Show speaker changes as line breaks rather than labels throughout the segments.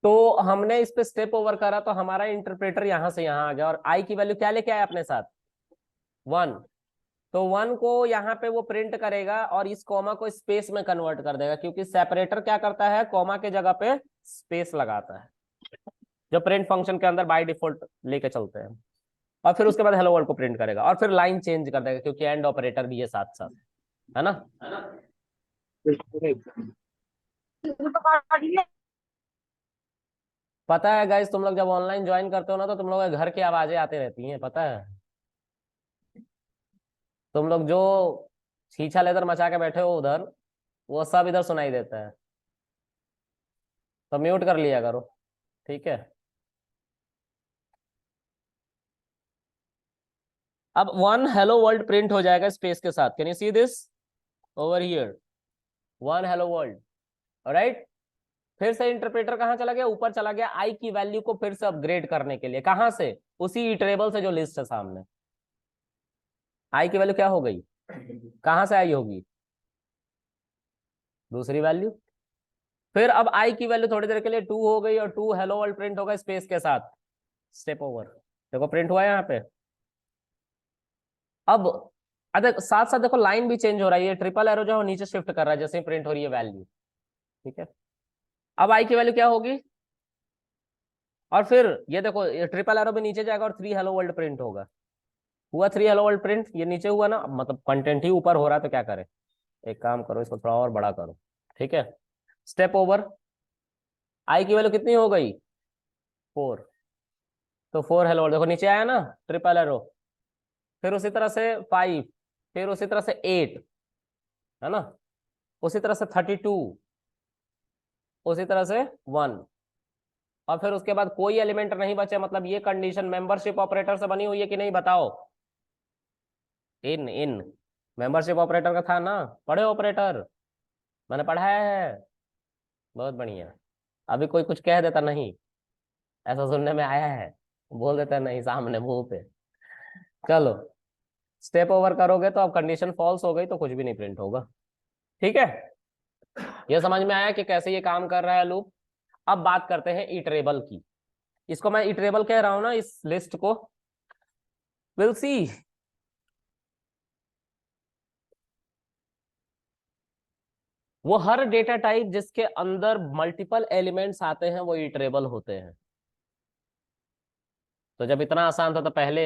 तो हमने इस पे स्टेप ओवर करा तो हमारा इंटरप्रेटर यहां से यहां आ गया, और आई की वैल्यू क्या लेके आया अपने साथ, 1। तो 1 को यहाँ पे वो प्रिंट करेगा और इस कॉमा को स्पेस में कन्वर्ट कर देगा, क्योंकि सेपरेटर क्या करता है, कॉमा के जगह पे स्पेस लगाता है, जो प्रिंट फंक्शन के अंदर बाय डिफॉल्ट लेके चलते हैं। और फिर उसके बाद हेलो वर्ल्ड को प्रिंट करेगा, और फिर लाइन चेंज कर देगा, क्योंकि एंड ऑपरेटर भी है साथ साथ, है ना। पता है गाइस, तुम लोग जब ऑनलाइन ज्वाइन करते हो ना, तो तुम लोग के घर की आवाजें आती रहती हैं, पता है। तुम लोग जो छीछा लेदर मचा के बैठे हो उधर, वो सब इधर सुनाई देता है, तो म्यूट कर लिया करो, ठीक है। अब 1 हेलो वर्ल्ड प्रिंट हो जाएगा स्पेस के साथ, can you see this over here, 1 hello world, right. फिर से इंटरप्रेटर कहाँ चला गया, ऊपर चला गया आई की वैल्यू को फिर से अपग्रेड करने के लिए, कहां से, उसी इटरेबल से जो लिस्ट है सामने। आई की वैल्यू क्या हो गई, कहां से आई होगी, दूसरी वैल्यू। फिर अब आई की वैल्यू थोड़ी देर के लिए 2 हो गई, और 2 हेलो वर्ल्ड प्रिंट होगा स्पेस के साथ, स्टेप ओवर, देखो प्रिंट हुआ है यहाँ पे। अब अरे साथ साथ देखो लाइन भी चेंज हो रही है, ट्रिपल एरो जो है नीचे शिफ्ट कर रहा है जैसे ही प्रिंट हो रही है वैल्यू, ठीक है। अब आई की वैल्यू क्या होगी, और फिर ये देखो ये ट्रिपल एरो भी नीचे जाएगा और 3 हेलो वर्ल्ड प्रिंट होगा, हुआ 3 हेलो वर्ल्ड प्रिंट, ये नीचे हुआ ना, मतलब कंटेंट ही ऊपर हो रहा है, तो क्या करे, एक काम करो इसको थोड़ा और बड़ा करो, ठीक है। स्टेप ओवर, आई की वैल्यू कितनी हो गई, 4, तो 4 हेलो वर्ल्ड देखो नीचे आया ना, ट्रिपल एरो, फिर उसी तरह से 5, फिर उसी तरह से 8, है ना, उसी तरह से 32, उसी तरह से 1, और फिर उसके बाद कोई एलिमेंट नहीं बचे, मतलब ये कंडीशन मेंबरशिप ऑपरेटर से बनी हुई है कि नहीं बताओ, इन इन मेंबरशिप ऑपरेटर का था ना, पढ़े ऑपरेटर, मैंने पढ़ाया है, बहुत बढ़िया। अभी कोई कुछ कह देता नहीं, ऐसा सुनने में आया है, बोल देता नहीं सामने मुंह पे। चलो, स्टेप ओवर करोगे तो अब कंडीशन फॉल्स हो गई तो कुछ भी नहीं प्रिंट होगा, ठीक है। ये समझ में आया कि कैसे ये काम कर रहा है लूप। अब बात करते हैं इटरेबल की, इसको मैं इटरेबल कह रहा हूं ना इस लिस्ट को, विल सी। वो हर डेटा टाइप जिसके अंदर मल्टीपल एलिमेंट्स आते हैं वो इटरेबल होते हैं। तो जब इतना आसान था तो पहले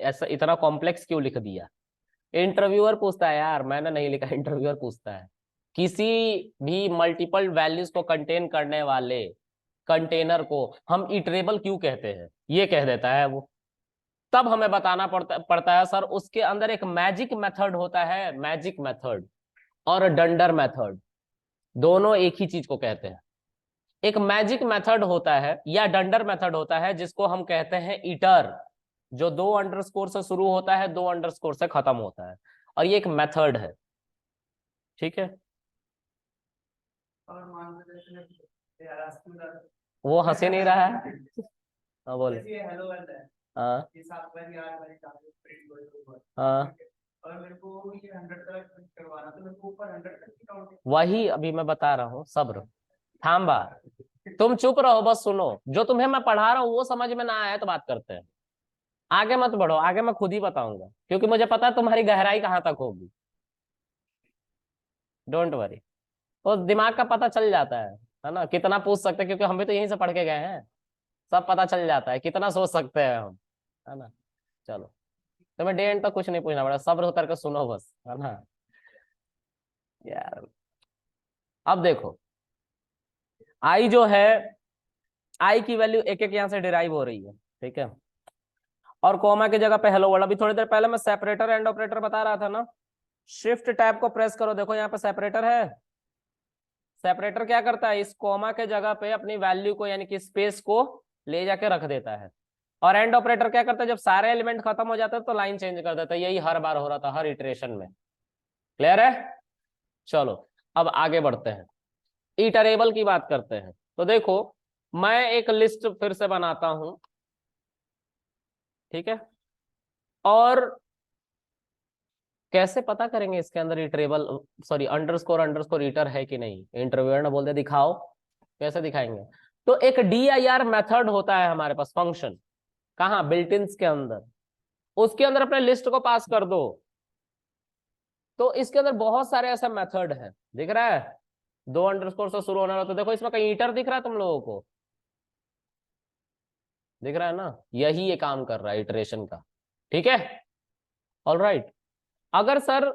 ऐसा इतना कॉम्प्लेक्स क्यों लिख दिया। इंटरव्यूअर पूछता है यार, मैंने नहीं लिखा, इंटरव्यूअर पूछता है, किसी भी मल्टीपल वैल्यूज को कंटेन करने वाले कंटेनर को हम इटरेबल क्यों कहते हैं, ये कह देता है वो। तब हमें बताना पड़ता है सर उसके अंदर एक मैजिक मेथड होता है, मैजिक मेथड और डंडर मेथड, दोनों एक ही चीज को कहते हैं। एक मैजिक मेथड होता है या डंडर मेथड होता है जिसको हम कहते हैं इटर, जो 2 अंडरस्कोर से शुरू होता है, 2 अंडरस्कोर से खत्म होता है, और ये एक मेथड है, ठीक है। वो हंसी नहीं रहा है, हाँ बोल, हाँ हाँ, वही अभी मैं बता रहा हूँ, सब्र, थांबा, तुम चुप रहो, बस सुनो, जो तुम्हें मैं पढ़ा रहा हूँ वो समझ में ना आया तो बात करते हैं, आगे मत बढ़ो, आगे मैं खुद ही बताऊंगा, क्योंकि मुझे पता है तुम्हारी गहराई कहाँ तक होगी, डोंट वरी। तो दिमाग का पता चल जाता है ना, कितना पूछ सकते हैं, क्योंकि हम भी तो यहीं से पढ़ के गए हैं, सब पता चल जाता है कितना सोच सकते हैं हम, है ना। चलो, तुम्हें डे एंड तक कुछ नहीं पूछना पड़ा, सब्र करके सुनो बस, है ना यार। अब देखो, आई जो है, आई की वैल्यू एक एक यहाँ से डिराइव हो रही है, ठीक है, और कोमा की जगह पे हेलो वर्ल्ड। अभी थोड़ी देर पहले मैं सेपरेटर एंड ऑपरेटर बता रहा था ना, शिफ्ट टैब को प्रेस करो, देखो यहाँ पे सेपरेटर है, सेपरेटर क्या करता है, इस कोमा के जगह पे अपनी वैल्यू को यानी कि स्पेस को ले जाके रख देता है, और एंड ऑपरेटर क्या करता है, जब सारे एलिमेंट खत्म हो जाते हैं तो लाइन चेंज कर देता है, यही हर बार हो रहा था हर इटरेशन में, क्लियर है। चलो, अब आगे बढ़ते हैं, इटरेबल की बात करते हैं। तो देखो, मैं एक लिस्ट फिर से बनाता हूं, ठीक है, और कैसे पता करेंगे इसके अंदर iterable, sorry underscore underscore eater है कि नहीं, इंटरव्यूअर ने बोल दिया दिखाओ, कैसे दिखाएंगे। तो एक dir मेथड होता है हमारे पास फंक्शन, कहाँ, बिल्ट-इन्स के अंदर, उसके अंदर अपने लिस्ट को पास कर दो। तो इसके अंदर बहुत सारे ऐसे मेथड हैं, दिख रहा है, दो अंडरस्कोर से शुरू होने वाला। तो देखो इसमें कहीं ईटर दिख रहा है तुम लोगों को, दिख रहा है ना, यही ये काम कर रहा है इटरेशन का। ठीक है, ऑलराइट। अगर सर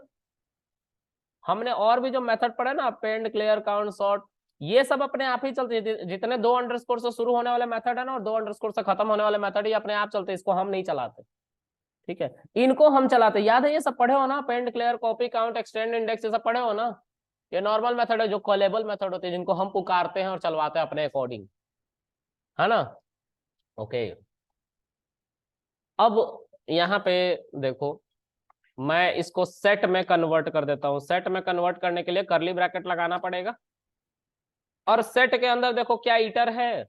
हमने और भी जो मेथड पढ़ा ना, अपेंड, क्लियर, काउंट, सॉर्ट, ये सब अपने आप ही चलते हैं। जितने दो अंडरस्कोर से शुरू होने वाले मेथड है ना, और दो अंडरस्कोर से खत्म होने वाले मेथड, ये अपने आप चलते हैं, इसको हम नहीं चलाते। ठीक है, इनको हम चलाते, याद है, ये सब पढ़े हो ना, pend, clear, copy, count, extend, index, ये सब पढ़े हो ना। ये नॉर्मल मेथड है, जो कॉलेबल मेथड होते हैं, जिनको हम पुकारते हैं और चलवाते हैं अपने अकॉर्डिंग, है ना। ओके, अब यहाँ पे देखो, मैं इसको सेट में कन्वर्ट कर देता हूं। सेट में कन्वर्ट करने के लिए कर्ली ब्रैकेट लगाना पड़ेगा, और सेट के अंदर देखो क्या ईटर है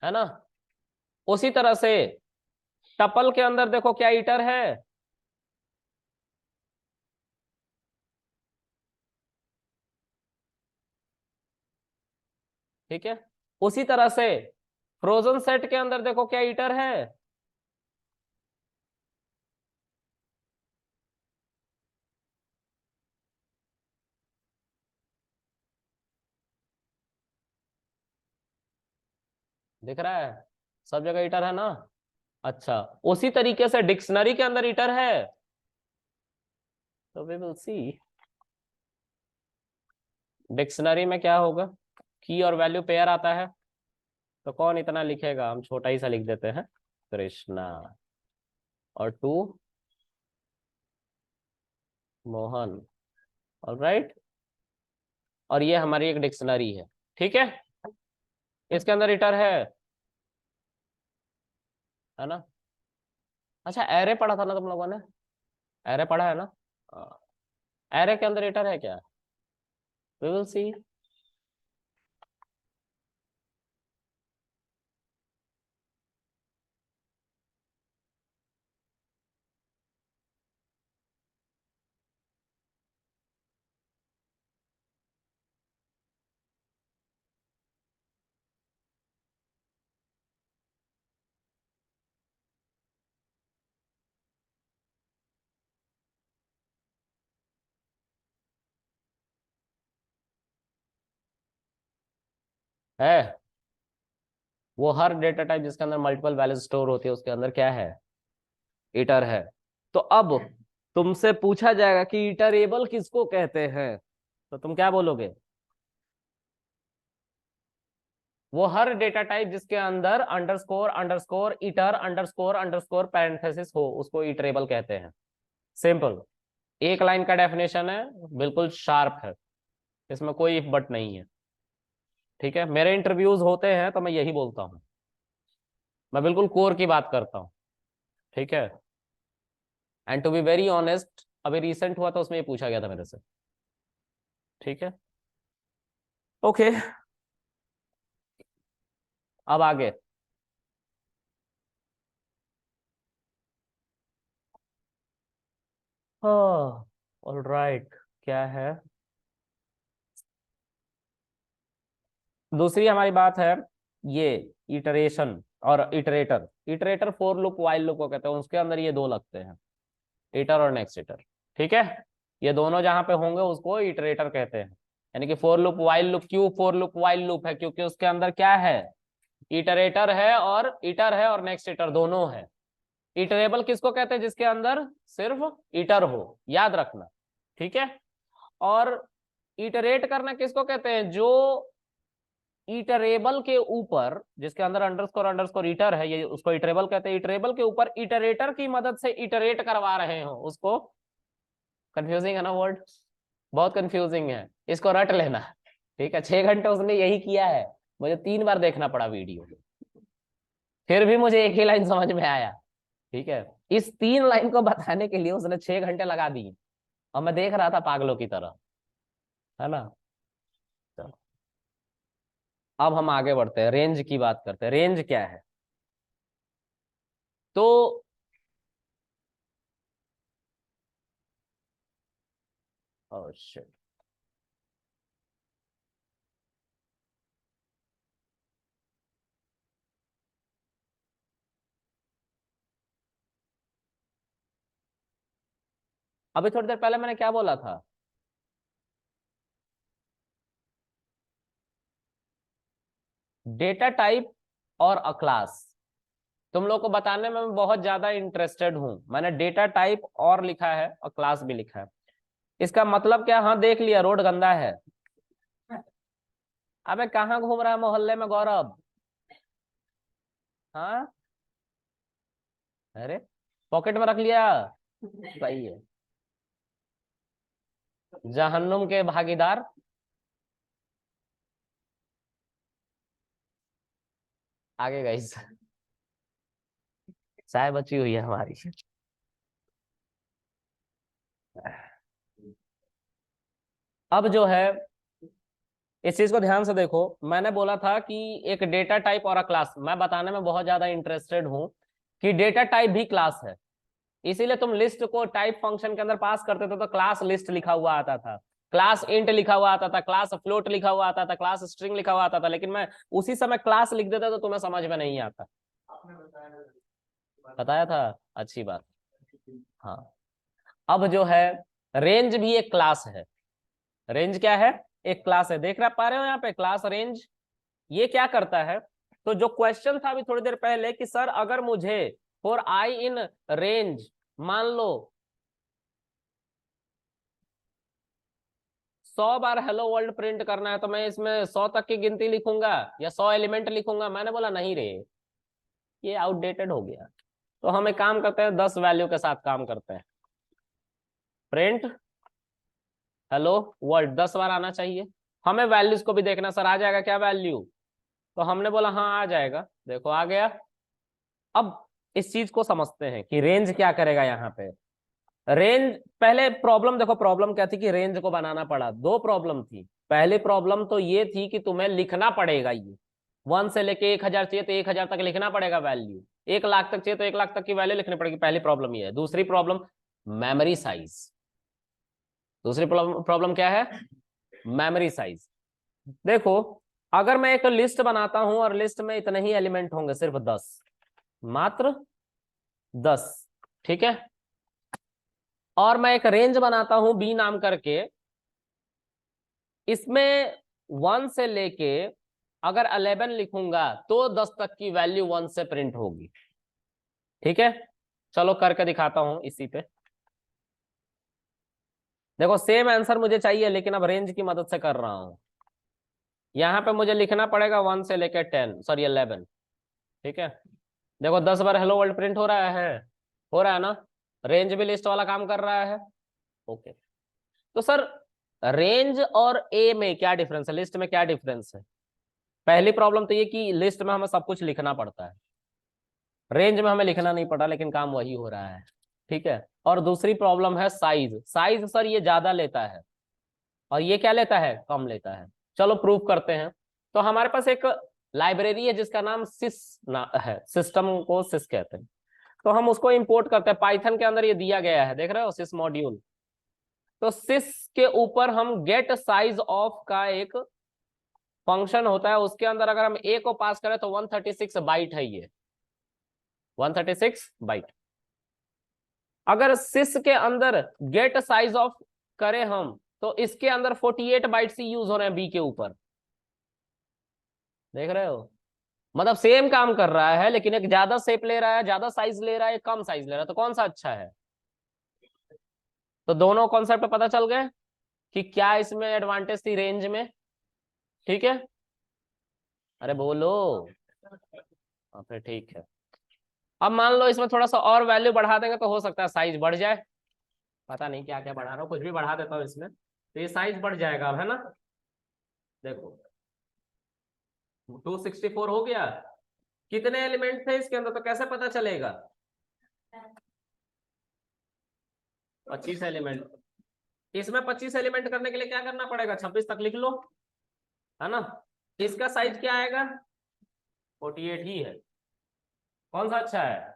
ना। उसी तरह से टपल के अंदर देखो क्या ईटर है। ठीक है, उसी तरह से फ्रोजन सेट के अंदर देखो क्या ईटर है। दिख रहा है, सब जगह ईटर है ना। अच्छा, उसी तरीके से डिक्शनरी के अंदर ईटर है। तो वी विल सी डिक्शनरी में क्या होगा, की और वैल्यू पेयर आता है। तो कौन इतना लिखेगा, हम छोटा ही सा लिख देते हैं, कृष्णा, और टू मोहन, ऑलराइट। और ये हमारी एक डिक्शनरी है। ठीक है, इसके अंदर ईटर है ना। अच्छा, एरे पढ़ा था ना तुम लोगों ने, एरे पढ़ा है ना। एरे के अंदर ईटर है क्या, वी विल सी। है, वो हर डेटा टाइप जिसके अंदर मल्टीपल वैल्यू स्टोर होती है, उसके अंदर क्या है, ईटर है। तो अब तुमसे पूछा जाएगा कि इटरेबल किसको कहते हैं, तो तुम क्या बोलोगे। वो हर डेटा टाइप जिसके अंदर underscore underscore hitter underscore underscore parenthesis हो, उसको इटरेबल कहते हैं। सिंपल, एक लाइन का डेफिनेशन है, बिल्कुल शार्प है, इसमें कोई इफ बट नहीं है। ठीक है, मेरे इंटरव्यूज होते हैं तो मैं यही बोलता हूँ, मैं बिल्कुल कोर की बात करता हूँ। ठीक है, and to be very honest, अभी रिसेंट हुआ था, उसमें ये पूछा गया था मेरे से। ठीक है, ओके, अब आगे। हाँ, ऑलराइट, क्या है, दूसरी हमारी बात है, ये इटरेशन और iterator. Iterator for loop while loop को कहते हैं, उसके अंदर ये दो लगते हैं, इटर और नेक्स्ट इटर। ठीक है, ये दोनों जहां पे होंगे उसको इटरेटर कहते हैं। यानी कि फोर लूप वाइल लूप, क्यों फोर लूप वाइल लूप है, क्योंकि उसके अंदर क्या है, इटरेटर है, और इटर है, और नेक्स्ट इटर दोनों है। इटरेबल किसको कहते हैं, जिसके अंदर सिर्फ इटर हो, याद रखना। ठीक है, और इटरेट करना किसको कहते हैं, जो इटरेबल के ऊपर, जिसके अंदर अंडरस्कोर अंडरस्कोर इटर है, ये उसको इटरेबल कहते हैं। इटरेबल के ऊपर इटरेटर की मदद से इटरेट करवा रहे हो उसको, कंफ्यूजिंग है ना वर्ड, बहुत कंफ्यूजिंग है, इसको रट लेना। ठीक है, 6 घंटे उसने यही किया है, मुझे 3 बार देखना पड़ा वीडियो, फिर भी मुझे एक ही लाइन समझ में आया। ठीक है, इस 3 लाइन को बताने के लिए उसने 6 घंटे लगा दिए, और मैं देख रहा था पागलों की तरह, है ना। चलो, अब हम आगे बढ़ते हैं, रेंज की बात करते हैं। रेंज क्या है, तो oh shit, अभी थोड़ी देर पहले मैंने क्या बोला था, डेटा टाइप और अ क्लास। तुम लोग को बताने में मैं बहुत ज्यादा इंटरेस्टेड हूं, मैंने डेटा टाइप और लिखा है और क्लास भी लिखा है। इसका मतलब क्या? हाँ देख लिया, रोड गंदा है। अबे कहाँ घूम रहा है मोहल्ले में गौरव? हाँ, अरे पॉकेट में रख लिया। सही है। जहन्नुम के भागीदार। आगे गाइस, चाय बची हुई है हमारी। अब जो है, इस चीज को ध्यान से देखो, मैंने बोला था कि एक डेटा टाइप और अ क्लास, मैं बताने में बहुत ज्यादा इंटरेस्टेड हूं कि डेटा टाइप भी क्लास है। इसीलिए तुम लिस्ट को टाइप फंक्शन के अंदर पास करते थे तो क्लास लिस्ट लिखा हुआ आता था, क्लास इंट लिखा हुआ आता था, क्लास फ्लोट लिखा हुआ आता था, क्लास स्ट्रिंग लिखा हुआ आता था, लेकिन मैं उसी समय क्लास लिख देता तो तुम्हें समझ में नहीं आता। बताया था, अच्छी बात। हाँ, अब जो है, रेंज भी एक क्लास है। रेंज क्या है? एक क्लास है। देख रहा पा रहे हो यहाँ पे, क्लास रेंज। ये क्या करता है? तो जो क्वेश्चन था अभी थोड़ी देर पहले कि सर अगर मुझे फॉर आई इन रेंज, मान लो 100 बार हेलो वर्ल्ड प्रिंट करना है, तो मैं इसमें 100 तक की गिनती लिखूंगा या 100 एलिमेंट लिखूंगा? मैंने बोला नहीं रे, ये आउटडेटेड हो गया। तो हम एक काम करते हैं, 10 वैल्यू के साथ काम करते हैं। प्रिंट हेलो वर्ल्ड 10 बार आना चाहिए। हमें वैल्यूज को भी देखना, सर आ जाएगा क्या वैल्यू? तो हमने बोला हाँ आ जाएगा, देखो आ गया। अब इस चीज को समझते हैं कि रेंज क्या करेगा यहाँ पे। रेंज, पहले प्रॉब्लम देखो, प्रॉब्लम क्या थी कि रेंज को बनाना पड़ा। दो प्रॉब्लम थी। पहली प्रॉब्लम तो ये थी कि तुम्हें लिखना पड़ेगा, ये 1 से लेके 1000 चाहिए तो 1000 तक लिखना पड़ेगा वैल्यू, 1 लाख तक चाहिए तो 1 लाख तक की वैल्यू लिखनी पड़ेगी। पहली प्रॉब्लम ये है। दूसरी प्रॉब्लम मेमोरी साइज। दूसरी प्रॉब्लम क्या है? Memory size. देखो, अगर मैं एक लिस्ट बनाता हूं और लिस्ट में इतने ही एलिमेंट होंगे, सिर्फ 10, मात्र 10, ठीक है। और मैं एक रेंज बनाता हूं बी नाम करके, इसमें 1 से लेके अगर 11 लिखूंगा तो 10 तक की वैल्यू 1 से प्रिंट होगी, ठीक है। चलो करके दिखाता हूं इसी पे। देखो सेम आंसर मुझे चाहिए, लेकिन अब रेंज की मदद से कर रहा हूं। यहां पे मुझे लिखना पड़ेगा 1 से लेकर 10, सॉरी 11, ठीक है। देखो 10 बार हेलो वर्ल्ड प्रिंट हो रहा है, हो रहा है ना? रेंज भी लिस्ट वाला काम कर रहा है। ओके, तो सर रेंज और ए में क्या डिफरेंस है, लिस्ट में क्या डिफरेंस है? पहली प्रॉब्लम तो ये कि लिस्ट में हमें सब कुछ लिखना पड़ता है, रेंज में हमें लिखना नहीं पड़ा, लेकिन काम वही हो रहा है, ठीक है। और दूसरी प्रॉब्लम है साइज। साइज सर ये ज्यादा लेता है और ये क्या लेता है? कम लेता है। चलो प्रूव करते हैं। तो हमारे पास एक लाइब्रेरी है जिसका नाम सिस है, सिस्टम को सिस कहते हैं। तो हम उसको इंपोर्ट करते हैं, पाइथन के अंदर ये दिया गया है, देख रहे हो, सिस मॉड्यूल। तो सिस के ऊपर हम गेट साइज ऑफ का एक फंक्शन होता है, उसके अंदर अगर हम ए को पास करें तो 136 बाइट है, ये 136 बाइट। अगर सिस के अंदर गेट साइज ऑफ करें हम, तो इसके अंदर 48 बाइट्स यूज हो रहे हैं बी के ऊपर, देख रहे हो। मतलब सेम काम कर रहा है, लेकिन एक ज्यादा शेप ले रहा है, ज्यादा साइज ले रहा है, कम साइज ले रहा है, तो कौन सा अच्छा है? तो दोनों कॉन्सेप्ट पता चल गए कि क्या इसमें एडवांटेज थी रेंज में, ठीक है। अरे बोलो। हाँ फिर ठीक है। अब मान लो इसमें थोड़ा सा और वैल्यू बढ़ा देंगे तो हो सकता है साइज बढ़ जाए। पता नहीं क्या क्या बढ़ा रहा हूँ, कुछ भी बढ़ा देता हूँ इसमें तो ये साइज बढ़ जाएगा, अब है ना। देखो 264 हो गया। कितने एलिमेंट थे इसके अंदर, तो कैसे पता चलेगा? 25 एलिमेंट। इसमें 25 एलिमेंट करने के लिए क्या करना पड़ेगा? 26 तक लिख लो, है ना। इसका साइज क्या आएगा? 48 ही है। कौन सा अच्छा है?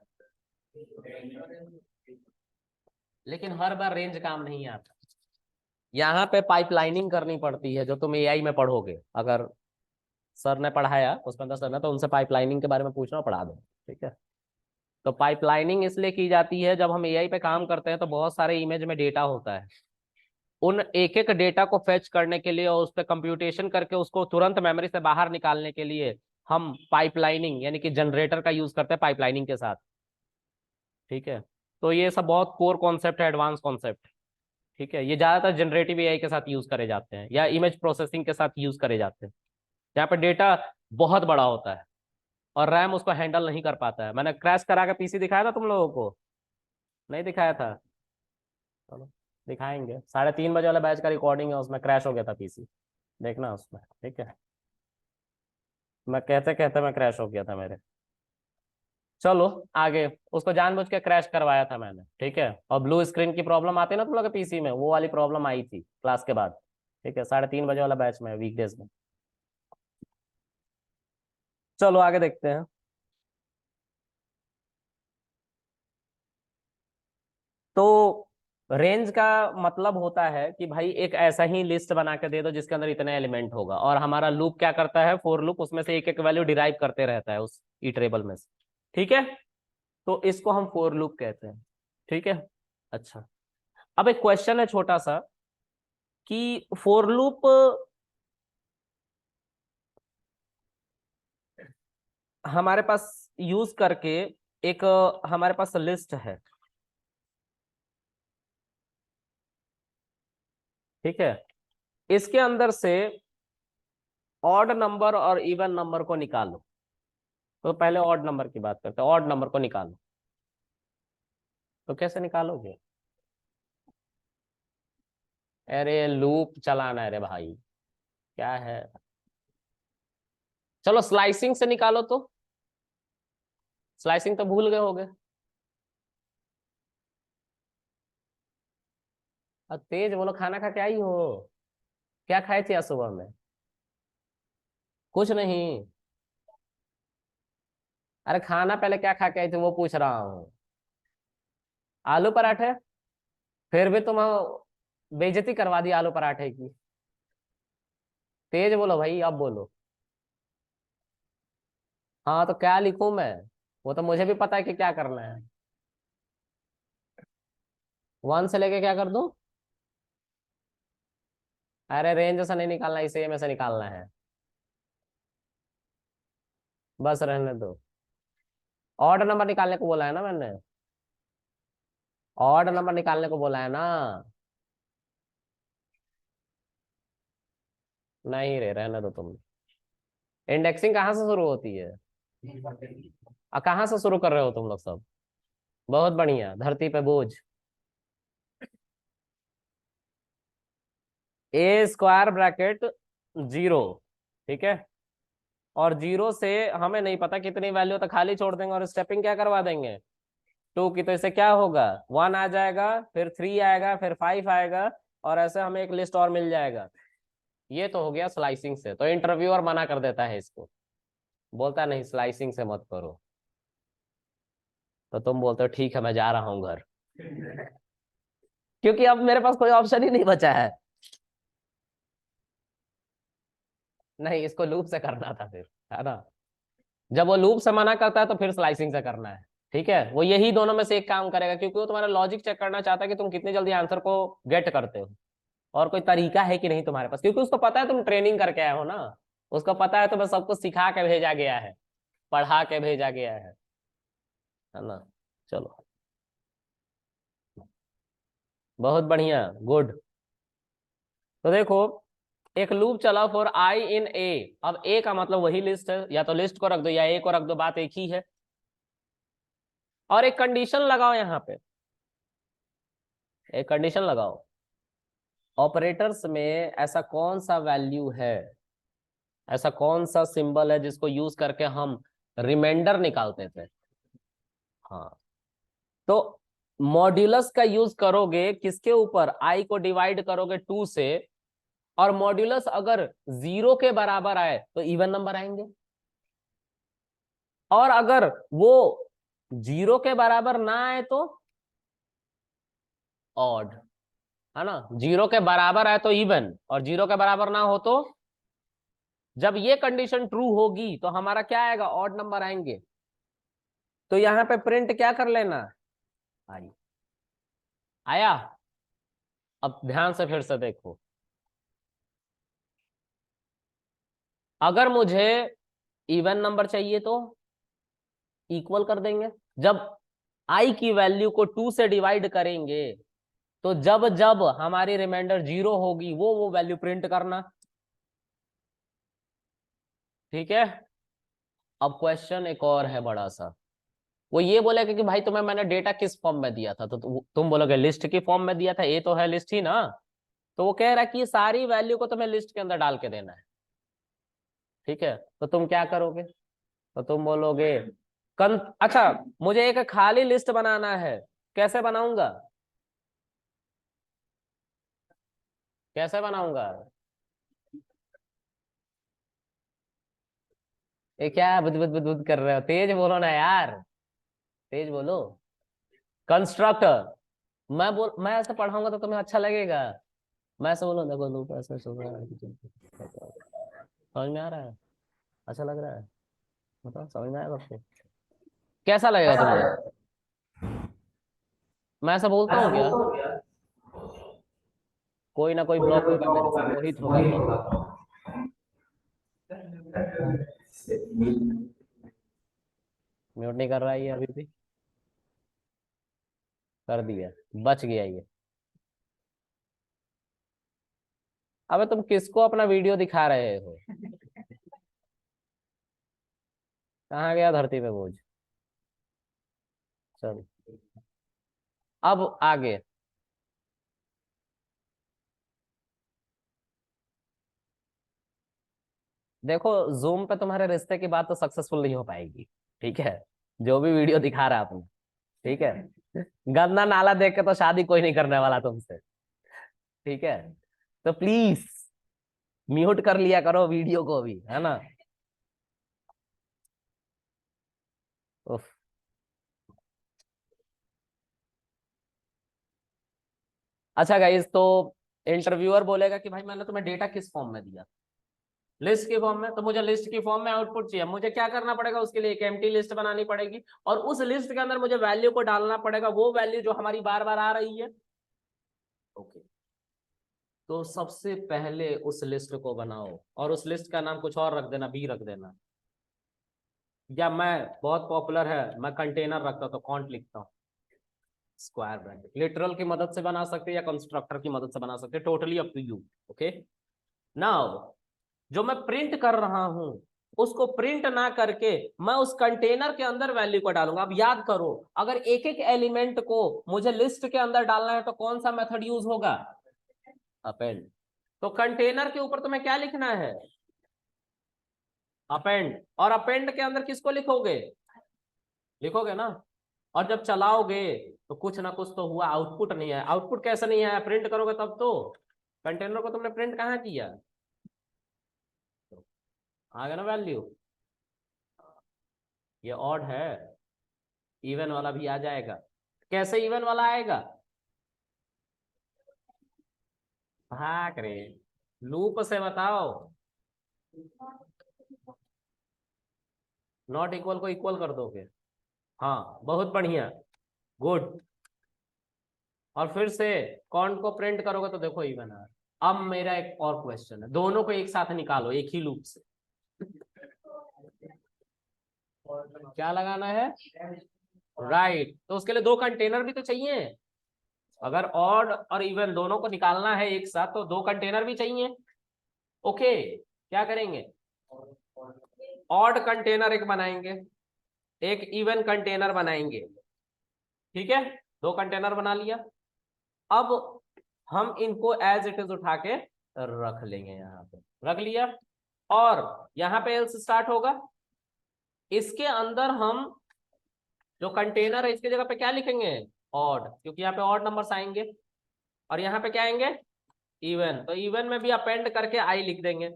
लेकिन हर बार रेंज काम नहीं आता। यहाँ पे पाइपलाइनिंग करनी पड़ती है, जो तुम एआई में पढ़ोगे। अगर सर ने पढ़ाया उसमें 10 करना, तो उनसे पाइपलाइनिंग के बारे में पूछना, पढ़ा दो, ठीक है। तो पाइपलाइनिंग इसलिए की जाती है, जब हम एआई पे काम करते हैं तो बहुत सारे इमेज में डेटा होता है, उन एक एक डेटा को फेच करने के लिए और उस पर कंप्यूटेशन करके उसको तुरंत मेमोरी से बाहर निकालने के लिए हम पाइपलाइनिंग यानी कि जनरेटर का यूज करते हैं पाइपलाइनिंग के साथ। ठीक है, तो ये सब बहुत कोर कॉन्सेप्ट है, एडवांस कॉन्सेप्ट। ठीक है, ये ज्यादातर जनरेटिव एआई के साथ यूज करे जाते हैं या इमेज प्रोसेसिंग के साथ यूज करे जाते हैं, जहाँ पे डेटा बहुत बड़ा होता है और रैम उसको हैंडल नहीं कर पाता है। मैंने क्रैश करा के पीसी दिखाया था तुम लोगों को, नहीं दिखाया था? चलो दिखाएंगे, 3:30 बजे वाला बैच का रिकॉर्डिंग है, उसमें क्रैश हो गया था पीसी, देखना उसमें। ठीक है, मैं कहते कहते मैं क्रैश हो गया था मेरे। चलो आगे, उसको जानबूझ के क्रैश करवाया था मैंने। ठीक है, और ब्लू स्क्रीन की प्रॉब्लम आती है ना तुम लोग के पीसी में, वो वाली प्रॉब्लम आई थी क्लास के बाद। ठीक है, 3:30 बजे वाला बैच में, वीकडेज में। चलो आगे देखते हैं। तो रेंज का मतलब होता है कि भाई एक ऐसा ही लिस्ट बना के दे दो जिसके अंदर इतने एलिमेंट होगा, और हमारा लूप क्या करता है, फोर लूप उसमें से एक एक वैल्यू डिराइव करते रहता है उस इटरेबल में से। ठीक है, तो इसको हम फोर लूप कहते हैं। ठीक है, अच्छा, अब एक क्वेश्चन है छोटा सा कि फोर लूप हमारे पास यूज करके एक हमारे पास लिस्ट है। ठीक है, इसके अंदर से ऑड नंबर और इवन नंबर को निकालो। तो पहले ऑड नंबर की बात करते हैं, ऑड नंबर को निकालो। तो कैसे निकालोगे? अरे लूप चलाना है रे भाई, क्या है। चलो स्लाइसिंग से निकालो तो, स्लाइसिंग तो भूल गए होगे। अब तेज बोलो, खाना खा के आई हो? क्या खाए थे आज सुबह में? कुछ नहीं। अरे खाना पहले क्या खा के आई थी वो पूछ रहा हूँ। आलू पराठे? फिर भी तुम बेइज्जती करवा दी आलू पराठे की। तेज बोलो भाई, अब बोलो। हाँ तो क्या लिखूं मैं? वो तो मुझे भी पता है कि क्या करना है। 1 से लेके क्या कर दूं? अरे रेंज से नहीं निकालना, इसे में से निकालना है। बस रहने दो, ऑड नंबर निकालने को बोला है ना मैंने, ऑड नंबर निकालने को बोला है ना। नहीं रे, रहने दो तुम। इंडेक्सिंग कहाँ से शुरू होती है? कहाँ से शुरू कर रहे हो तुम लोग सब? बहुत बढ़िया, धरती पे बोझ। ए स्क्वायर ब्रैकेट 0। ठीक है, और 0 से हमें नहीं पता कितनी वैल्यू, तो खाली छोड़ देंगे और स्टेपिंग क्या करवा देंगे, 2 की। तो इससे क्या होगा, 1 आ जाएगा, फिर 3 आएगा, फिर 5 आएगा, और ऐसे हमें एक लिस्ट और मिल जाएगा। ये तो हो गया स्लाइसिंग से। तो इंटरव्यूअर मना कर देता है इसको, बोलता है नहीं स्लाइसिंग से मत करो। तो तुम बोलते हो ठीक है मैं जा रहा हूँ घर, क्योंकि अब मेरे पास कोई ऑप्शन ही नहीं बचा है। नहीं, इसको लूप से करना था फिर, है ना। जब वो लूप से मना करता है तो फिर स्लाइसिंग से करना है। ठीक है, वो यही दोनों में से एक काम करेगा, क्योंकि वो तुम्हारा लॉजिक चेक करना चाहता है कि तुम कितनी जल्दी आंसर को गेट करते हो, और कोई तरीका है कि नहीं तुम्हारे पास, क्योंकि उसको पता है तुम ट्रेनिंग करके आए हो ना। उसको पता है तुम्हें सब कुछ सिखा के भेजा गया है, पढ़ा के भेजा गया है ना। चलो, बहुत बढ़िया, गुड। तो देखो, एक लूप चला फॉर आई इन ए। अब ए का मतलब वही लिस्ट है, या तो लिस्ट को रख दो या ए को रख दो, बात एक ही है। और एक कंडीशन लगाओ यहाँ पे, एक कंडीशन लगाओ, ऑपरेटर्स में ऐसा कौन सा वैल्यू है, ऐसा कौन सा सिंबल है जिसको यूज करके हम रिमाइंडर निकालते थे। हाँ, तो मॉड्यूलस का यूज करोगे किसके ऊपर, आई को डिवाइड करोगे 2 से, और मॉड्यूलस अगर 0 के बराबर आए तो इवन नंबर आएंगे, और अगर वो 0 के बराबर ना आए तो ऑड, है ना। 0 के बराबर आए तो इवन, और 0 के बराबर ना हो तो, जब ये कंडीशन ट्रू होगी तो हमारा क्या आएगा, ऑड नंबर आएंगे। तो यहाँ पे प्रिंट क्या कर लेना, आई आया। अब ध्यान से फिर से देखो, अगर मुझे इवन नंबर चाहिए तो इक्वल कर देंगे। जब आई की वैल्यू को 2 से डिवाइड करेंगे तो जब जब हमारी रिमाइंडर 0 होगी वो वैल्यू प्रिंट करना। ठीक है। अब क्वेश्चन एक और है बड़ा सा, वो ये बोलेगा कि भाई तुम्हें मैंने डेटा किस फॉर्म में दिया था, तो तुम बोलोगे लिस्ट की फॉर्म में दिया था, ये तो है लिस्ट ही ना। तो वो कह रहा है कि ये सारी वैल्यू को तुम्हें लिस्ट के अंदर डाल के देना है। ठीक है, तो तुम क्या करोगे, तो तुम बोलोगे अच्छा मुझे एक खाली लिस्ट बनाना है, कैसे बनाऊंगा, कैसे बनाऊंगा, ये क्या बुद बुद बुद बुद कर रहे हो, तेज बोलो ना यार, तेज बोलो। कंस्ट्रक्टर, मैं ऐसे पढ़ाऊंगा तो तुम्हें अच्छा लगेगा। मैं ऐसे बोलूँ, देखो लूप ऐसे समझ में आ रहा है, अच्छा लग रहा है, बताओ समझ में आया सबको, कैसा लगेगा तुम्हें, मैं ऐसा बोलता हूँ क्या, कोई ना कोई ब्लॉक होगा मेरे से, मोहित होगा ब्लॉक। म्यूट नहीं कर रहा है ये अभी भी, कर दिया, बच गया ये। अबे तुम किसको अपना वीडियो दिखा रहे हो, कहाँ गया धरती पे बोझ। चल अब आगे देखो, जूम पे तुम्हारे रिश्ते की बात तो सक्सेसफुल नहीं हो पाएगी। ठीक है, जो भी वीडियो दिखा रहा है अपना, ठीक है, गंदा नाला देख के तो शादी कोई नहीं करने वाला तुमसे। ठीक है, तो प्लीज म्यूट कर लिया करो वीडियो को भी, है ना। उफ। अच्छा गाइस, तो इंटरव्यूअर बोलेगा कि भाई मैंने तुम्हें डेटा किस फॉर्म में दिया, लिस्ट की फॉर्म में, तो मुझे लिस्ट की फॉर्म में आउटपुट चाहिए, मुझे क्या करना पड़ेगा, उसके लिए एक एम्प्टी लिस्ट बनानी पड़ेगी और उस लिस्ट के अंदर मुझे वैल्यू को डालना पड़ेगा, वो वैल्यू जो हमारी बार बार आ रही है। ओके, तो सबसे पहले उस लिस्ट को बनाओ और उस लिस्ट का नाम कुछ और रख देना, बी रख देना, या मैं बहुत पॉपुलर है, मैं कंटेनर रखता हूं तो कॉन्ट लिखता हूँ, स्क्वायर ब्रैकेट, लिटरल की मदद से बना सकते या कंस्ट्रक्टर की मदद से बना सकते, totally up to you. Okay, now जो मैं प्रिंट कर रहा हूं उसको प्रिंट ना करके मैं उस कंटेनर के अंदर वैल्यू को डालूंगा। अब याद करो, अगर एक एक एलिमेंट को मुझे लिस्ट के अंदर डालना है तो कौन सा मेथड यूज होगा, अपेंड। तो कंटेनर के ऊपर तुम्हें क्या लिखना है, अपेंड, और अपेंड के अंदर किसको लिखोगे, लिखोगे ना, और जब चलाओगे तो कुछ ना कुछ तो हुआ, आउटपुट नहीं है, आउटपुट कैसे नहीं आया, प्रिंट करोगे तब तो, कंटेनर को तुमने प्रिंट कहाँ किया, आ गया ना वैल्यू, ये ऑड है, इवन वाला भी आ जाएगा, कैसे इवन वाला आएगा, भाग रे, लूप से बताओ, नॉट इक्वल को इक्वल कर दोगे, हाँ बहुत बढ़िया, गुड, और फिर से कॉन्ट को प्रिंट करोगे तो देखो इवन आ। अब मेरा एक और क्वेश्चन है, दोनों को एक साथ निकालो एक ही लूप से, क्या लगाना है, राइट, तो उसके लिए दो कंटेनर भी तो चाहिए, अगर ऑड और इवन दोनों को निकालना है एक साथ तो दो कंटेनर भी चाहिए। ओके, क्या करेंगे, ऑड कंटेनर एक बनाएंगे, एक इवन कंटेनर बनाएंगे। ठीक है, दो कंटेनर बना लिया, अब हम इनको एज इट इज उठा के रख लेंगे, यहाँ पे रख लिया, और यहाँ पे एल्स स्टार्ट होगा, इसके अंदर हम जो कंटेनर है इसकी जगह पे क्या लिखेंगे, ऑड, क्योंकि यहाँ पे ऑड नंबर्स आएंगे, और यहाँ पे क्या आएंगे, इवन, तो इवन में भी अपेंड करके आई लिख देंगे।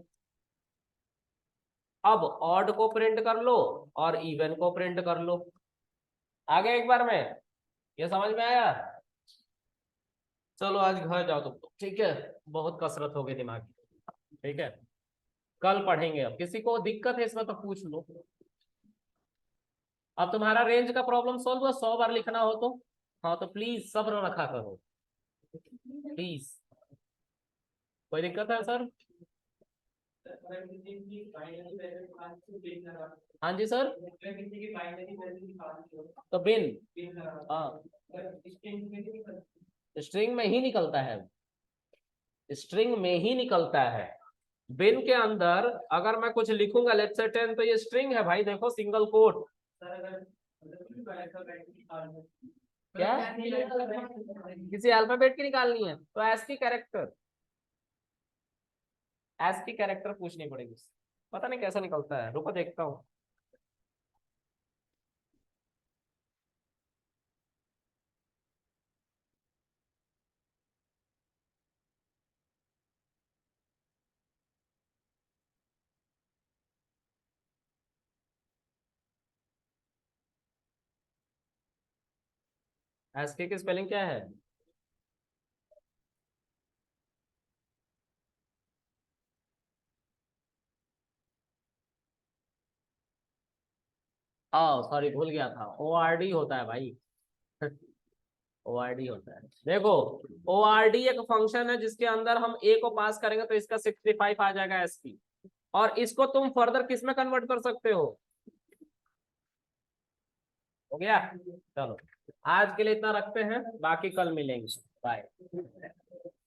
अब ऑड को प्रिंट कर लो और इवन को प्रिंट कर लो, आगे एक बार में, ये समझ में आया। चलो आज घर जाओ तुम तो, ठीक है, बहुत कसरत हो गई दिमाग की। ठीक है, कल पढ़ेंगे, अब किसी को दिक्कत है इसमें तो पूछ लो। अब तुम्हारा रेंज का प्रॉब्लम सॉल्व हुआ, 100 बार लिखना हो तो। हाँ तो प्लीज सब्र रखा करो, प्लीज। कोई दिक्कत है सर? हाँ जी सर। तो बिन, हाँ स्ट्रिंग में ही निकलता है, स्ट्रिंग में ही निकलता है। बिन के अंदर अगर मैं कुछ लिखूंगा लेट्स से 10, तो ये स्ट्रिंग है भाई, देखो सिंगल कोट। क्या किसी अल्फाबेट की निकालनी है तो एस की कैरेक्टर, एस की कैरेक्टर पूछनी पड़ेगी। पता नहीं कैसा निकलता है, रुको देखता हूँ। एस की स्पेलिंग क्या है? सॉरी भूल गया था, ओ आर डी होता है भाई। ओ आर डी होता है, देखो। ओ आर डी एक फंक्शन है जिसके अंदर हम ए को पास करेंगे तो इसका 65 आ जाएगा एस पी, और इसको तुम फर्दर किस में कन्वर्ट कर सकते हो। हो गया, चलो आज के लिए इतना रखते हैं, बाकी कल मिलेंगे। बाय।